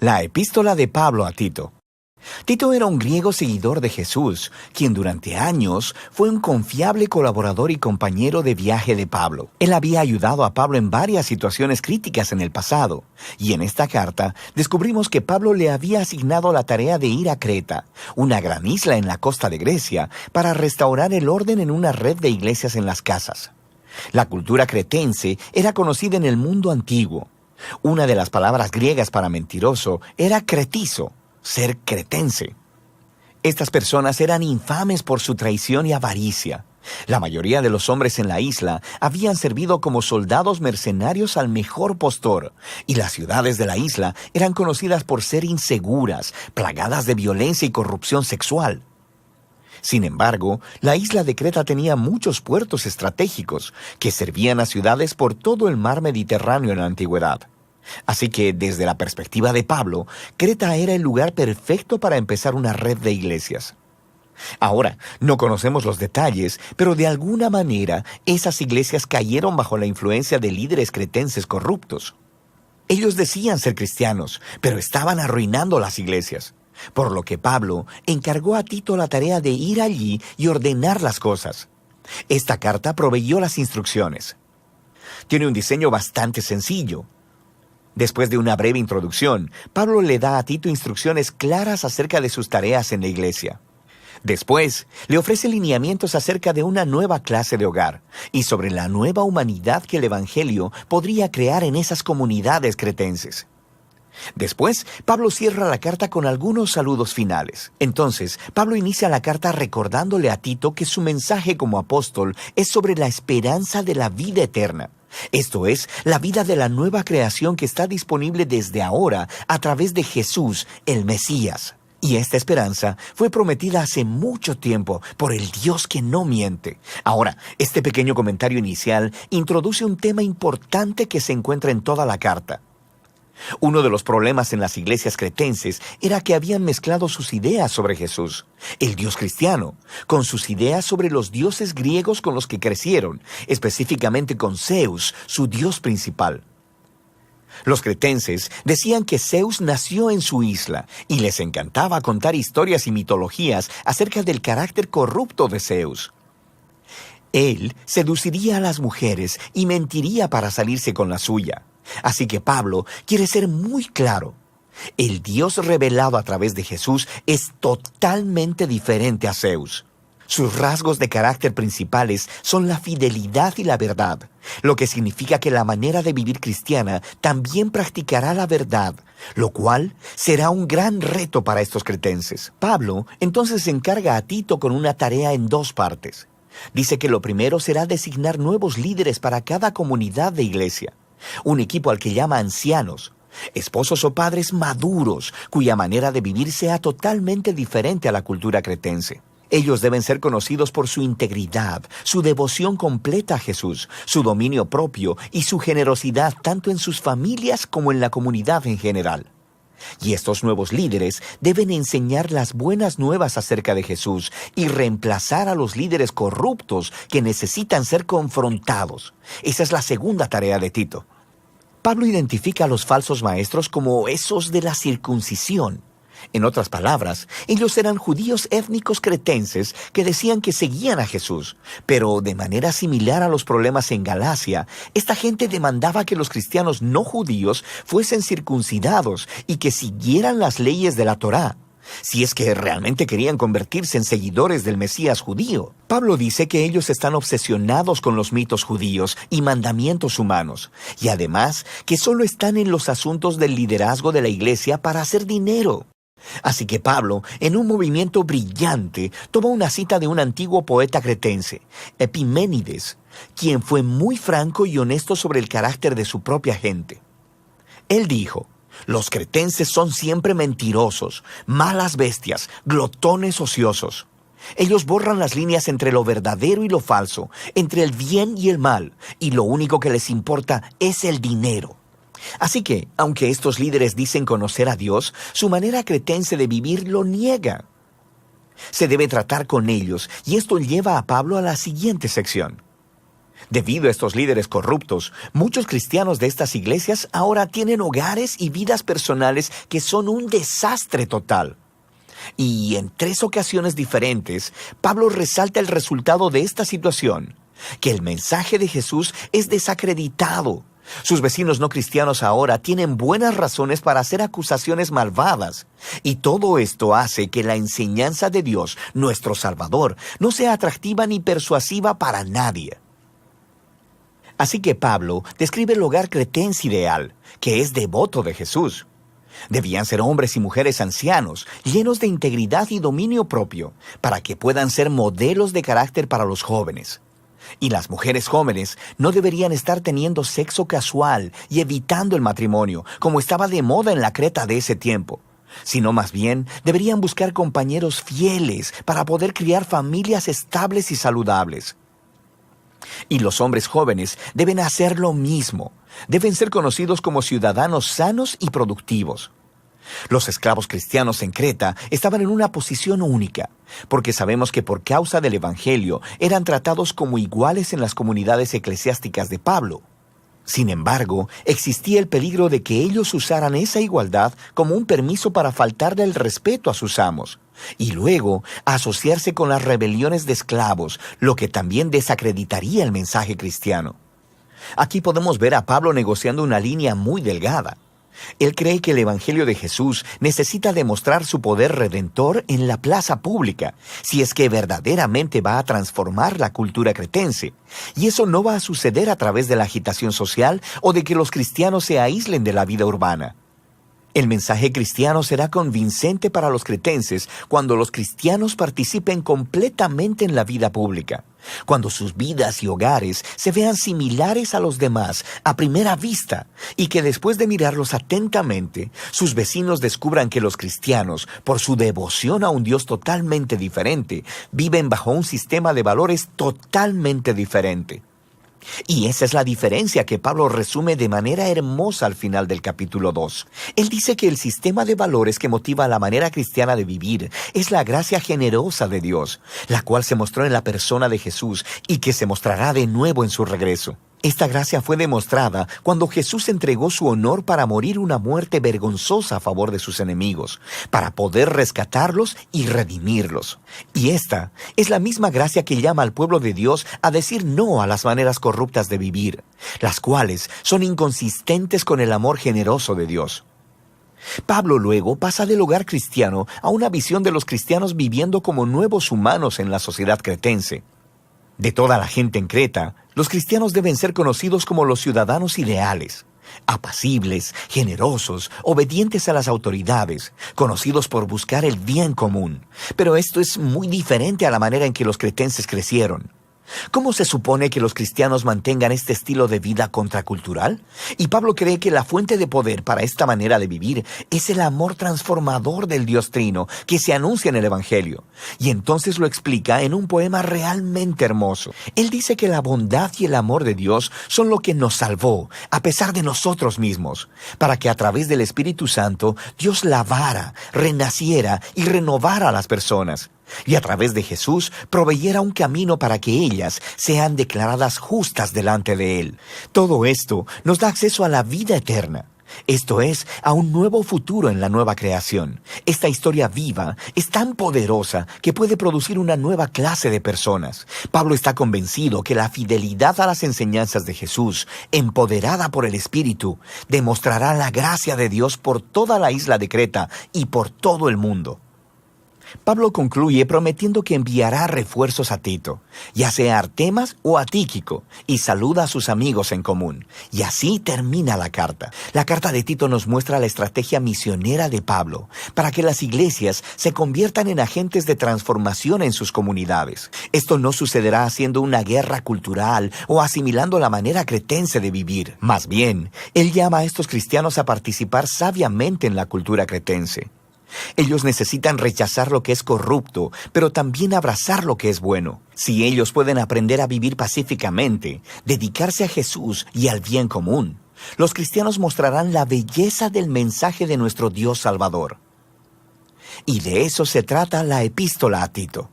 La epístola de Pablo a Tito. Tito era un griego seguidor de Jesús, quien durante años fue un confiable colaborador y compañero de viaje de Pablo. Él había ayudado a Pablo en varias situaciones críticas en el pasado, y en esta carta descubrimos que Pablo le había asignado la tarea de ir a Creta, una gran isla en la costa de Grecia, para restaurar el orden en una red de iglesias en las casas. La cultura cretense era conocida en el mundo antiguo. Una de las palabras griegas para mentiroso era cretizo, ser cretense. Estas personas eran infames por su traición y avaricia. La mayoría de los hombres en la isla habían servido como soldados mercenarios al mejor postor, y las ciudades de la isla eran conocidas por ser inseguras, plagadas de violencia y corrupción sexual. Sin embargo, la isla de Creta tenía muchos puertos estratégicos que servían a ciudades por todo el mar Mediterráneo en la antigüedad. Así que, desde la perspectiva de Pablo, Creta era el lugar perfecto para empezar una red de iglesias. Ahora, no conocemos los detalles, pero de alguna manera esas iglesias cayeron bajo la influencia de líderes cretenses corruptos. Ellos decían ser cristianos, pero estaban arruinando las iglesias. Por lo que Pablo encargó a Tito la tarea de ir allí y ordenar las cosas. Esta carta proveyó las instrucciones. Tiene un diseño bastante sencillo. Después de una breve introducción, Pablo le da a Tito instrucciones claras acerca de sus tareas en la iglesia. Después, le ofrece lineamientos acerca de una nueva clase de hogar y sobre la nueva humanidad que el Evangelio podría crear en esas comunidades cretenses. Después, Pablo cierra la carta con algunos saludos finales. Entonces, Pablo inicia la carta recordándole a Tito que su mensaje como apóstol es sobre la esperanza de la vida eterna. Esto es, la vida de la nueva creación que está disponible desde ahora a través de Jesús, el Mesías. Y esta esperanza fue prometida hace mucho tiempo por el Dios que no miente. Ahora, este pequeño comentario inicial introduce un tema importante que se encuentra en toda la carta. Uno de los problemas en las iglesias cretenses era que habían mezclado sus ideas sobre Jesús, el Dios cristiano, con sus ideas sobre los dioses griegos con los que crecieron, específicamente con Zeus, su dios principal. Los cretenses decían que Zeus nació en su isla y les encantaba contar historias y mitologías acerca del carácter corrupto de Zeus. Él seduciría a las mujeres y mentiría para salirse con la suya. Así que Pablo quiere ser muy claro. El Dios revelado a través de Jesús es totalmente diferente a Zeus. Sus rasgos de carácter principales son la fidelidad y la verdad, lo que significa que la manera de vivir cristiana también practicará la verdad, lo cual será un gran reto para estos cretenses. Pablo entonces encarga a Tito con una tarea en dos partes. Dice que lo primero será designar nuevos líderes para cada comunidad de iglesia. Un equipo al que llama ancianos, esposos o padres maduros, cuya manera de vivir sea totalmente diferente a la cultura cretense. Ellos deben ser conocidos por su integridad, su devoción completa a Jesús, su dominio propio y su generosidad tanto en sus familias como en la comunidad en general. Y estos nuevos líderes deben enseñar las buenas nuevas acerca de Jesús y reemplazar a los líderes corruptos que necesitan ser confrontados. Esa es la segunda tarea de Tito. Pablo identifica a los falsos maestros como esos de la circuncisión. En otras palabras, ellos eran judíos étnicos cretenses que decían que seguían a Jesús, pero de manera similar a los problemas en Galacia, esta gente demandaba que los cristianos no judíos fuesen circuncidados y que siguieran las leyes de la Torá, si es que realmente querían convertirse en seguidores del Mesías judío. Pablo dice que ellos están obsesionados con los mitos judíos y mandamientos humanos, y además que solo están en los asuntos del liderazgo de la iglesia para hacer dinero. Así que Pablo, en un movimiento brillante, tomó una cita de un antiguo poeta cretense, Epiménides, quien fue muy franco y honesto sobre el carácter de su propia gente. Él dijo: los cretenses son siempre mentirosos, malas bestias, glotones ociosos. Ellos borran las líneas entre lo verdadero y lo falso, entre el bien y el mal, y lo único que les importa es el dinero. Así que, aunque estos líderes dicen conocer a Dios, su manera cretense de vivir lo niega. Se debe tratar con ellos, y esto lleva a Pablo a la siguiente sección. Debido a estos líderes corruptos, muchos cristianos de estas iglesias ahora tienen hogares y vidas personales que son un desastre total. Y en 3 ocasiones diferentes, Pablo resalta el resultado de esta situación, que el mensaje de Jesús es desacreditado. Sus vecinos no cristianos ahora tienen buenas razones para hacer acusaciones malvadas. Y todo esto hace que la enseñanza de Dios, nuestro Salvador, no sea atractiva ni persuasiva para nadie. Así que Pablo describe el hogar cretense ideal, que es devoto de Jesús. Debían ser hombres y mujeres ancianos, llenos de integridad y dominio propio, para que puedan ser modelos de carácter para los jóvenes. Y las mujeres jóvenes no deberían estar teniendo sexo casual y evitando el matrimonio, como estaba de moda en la Creta de ese tiempo, sino más bien deberían buscar compañeros fieles para poder criar familias estables y saludables. Y los hombres jóvenes deben hacer lo mismo. Deben ser conocidos como ciudadanos sanos y productivos. Los esclavos cristianos en Creta estaban en una posición única, porque sabemos que por causa del Evangelio eran tratados como iguales en las comunidades eclesiásticas de Pablo. Sin embargo, existía el peligro de que ellos usaran esa igualdad como un permiso para faltarle el respeto a sus amos, y luego asociarse con las rebeliones de esclavos, lo que también desacreditaría el mensaje cristiano. Aquí podemos ver a Pablo negociando una línea muy delgada. Él cree que el Evangelio de Jesús necesita demostrar su poder redentor en la plaza pública, si es que verdaderamente va a transformar la cultura cretense. Y eso no va a suceder a través de la agitación social o de que los cristianos se aíslen de la vida urbana. El mensaje cristiano será convincente para los cretenses cuando los cristianos participen completamente en la vida pública, cuando sus vidas y hogares se vean similares a los demás a primera vista y que después de mirarlos atentamente, sus vecinos descubran que los cristianos, por su devoción a un Dios totalmente diferente, viven bajo un sistema de valores totalmente diferente. Y esa es la diferencia que Pablo resume de manera hermosa al final del capítulo 2. Él dice que el sistema de valores que motiva la manera cristiana de vivir es la gracia generosa de Dios, la cual se mostró en la persona de Jesús y que se mostrará de nuevo en su regreso. Esta gracia fue demostrada cuando Jesús entregó su honor para morir una muerte vergonzosa a favor de sus enemigos, para poder rescatarlos y redimirlos. Y esta es la misma gracia que llama al pueblo de Dios a decir no a las maneras corruptas de vivir, las cuales son inconsistentes con el amor generoso de Dios. Pablo luego pasa del hogar cristiano a una visión de los cristianos viviendo como nuevos humanos en la sociedad cretense. De toda la gente en Creta, los cristianos deben ser conocidos como los ciudadanos ideales, apacibles, generosos, obedientes a las autoridades, conocidos por buscar el bien común. Pero esto es muy diferente a la manera en que los cretenses crecieron. ¿Cómo se supone que los cristianos mantengan este estilo de vida contracultural? Y Pablo cree que la fuente de poder para esta manera de vivir es el amor transformador del Dios Trino que se anuncia en el Evangelio. Y entonces lo explica en un poema realmente hermoso. Él dice que la bondad y el amor de Dios son lo que nos salvó, a pesar de nosotros mismos, para que a través del Espíritu Santo Dios lavara, renaciera y renovara a las personas. Y a través de Jesús proveyera un camino para que ellas sean declaradas justas delante de Él. Todo esto nos da acceso a la vida eterna. Esto es, a un nuevo futuro en la nueva creación. Esta historia viva es tan poderosa que puede producir una nueva clase de personas. Pablo está convencido que la fidelidad a las enseñanzas de Jesús, empoderada por el Espíritu, demostrará la gracia de Dios por toda la isla de Creta y por todo el mundo. Pablo concluye prometiendo que enviará refuerzos a Tito, ya sea a Artemas o a Tíquico, y saluda a sus amigos en común. Y así termina la carta. La carta de Tito nos muestra la estrategia misionera de Pablo para que las iglesias se conviertan en agentes de transformación en sus comunidades. Esto no sucederá haciendo una guerra cultural o asimilando la manera cretense de vivir. Más bien, él llama a estos cristianos a participar sabiamente en la cultura cretense. Ellos necesitan rechazar lo que es corrupto, pero también abrazar lo que es bueno. Si ellos pueden aprender a vivir pacíficamente, dedicarse a Jesús y al bien común, los cristianos mostrarán la belleza del mensaje de nuestro Dios Salvador. Y de eso se trata la epístola a Tito.